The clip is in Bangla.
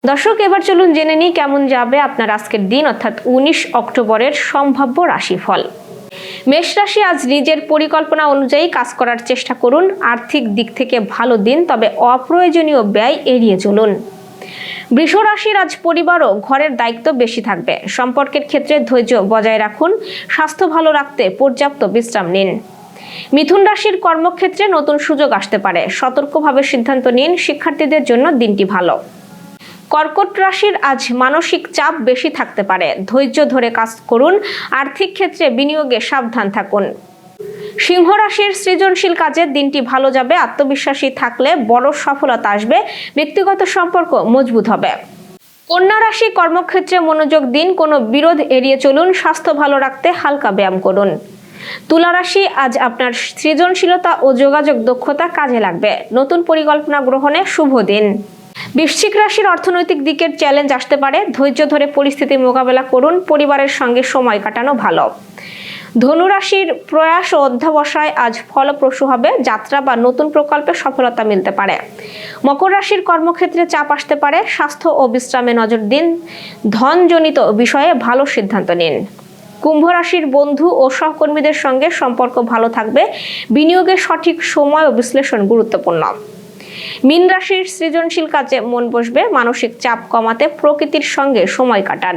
দর্শক, এবার চলুন জেনে নিই কেমন যাবে আপনার আজকের দিন অর্থাৎ ১৯ অক্টোবরের সম্ভাব্য রাশিফল। মেষ রাশি, আজ নিজের পরিকল্পনা অনুযায়ী কাজ করার চেষ্টা করুন। আর্থিক দিক থেকে ভালো দিন, তবে অপ্রয়োজনীয় ব্যয় এড়িয়ে চলুন। বৃষ রাশির, আজ পরিবার ও ঘরের দায়িত্ব বেশি থাকবে। সম্পর্কের ক্ষেত্রে ধৈর্য বজায় রাখুন। স্বাস্থ্য ভালো রাখতে পর্যাপ্ত বিশ্রাম নিন। মিথুন রাশির, কর্মক্ষেত্রে নতুন সুযোগ আসতে পারে। সতর্কভাবে সিদ্ধান্ত নিন। শিক্ষার্থীদের জন্য দিনটি ভালো। কর্কট রাশির, আজ মানসিক চাপ বেশি থাকতে পারে। ধৈর্য ধরে কাজ করুন। আর্থিক ক্ষেত্রে বিনিয়োগে সাবধান থাকুন। সিংহ রাশির, সৃজনশীল কাজে দিনটি ভালো যাবে। আত্মবিশ্বাসী থাকলে বড় সফলতা আসবে। ব্যক্তিগত সম্পর্ক মজবুত হবে। কন্যা রাশি, কর্মক্ষেত্রে মনোযোগ দিন। কোনো বিরোধ এড়িয়ে চলুন। স্বাস্থ্য ভালো রাখতে হালকা ব্যায়াম করুন। তুলা রাশি, আজ আপনার সৃজনশীলতা ও যোগাযোগ দক্ষতা কাজে লাগবে। নতুন পরিকল্পনা গ্রহণে শুভ দিন। বৃশ্চিক রাশির, অর্থনৈতিক দিকের চ্যালেঞ্জ আসতে পারে। ধৈর্য ধরে পরিস্থিতি মোকাবেলা করুন। পরিবারের সঙ্গে সময় কাটানো ভালো। ধনু রাশির, প্রয়াস ও অধ্যবসায় আজ ফলপ্রসূ হবে। যাত্রা বা নতুন প্রকল্পে সফলতা মিলতে পারে। মকর রাশির, কর্মক্ষেত্রে চাপ আসতে পারে। স্বাস্থ্য ও বিশ্রামে নজর দিন। ধনজনিত বিষয়ে ভালো সিদ্ধান্ত নিন। কুম্ভ রাশির, বন্ধু ও সহকর্মীদের সঙ্গে সম্পর্ক ভালো থাকবে। বিনিয়োগের সঠিক সময় ও বিশ্লেষণ গুরুত্বপূর্ণ। মীন রাশির, সৃজনশীল কাজে মন বসবে। মানসিক চাপ কমাতে প্রকৃতির সঙ্গে সময় কাটান।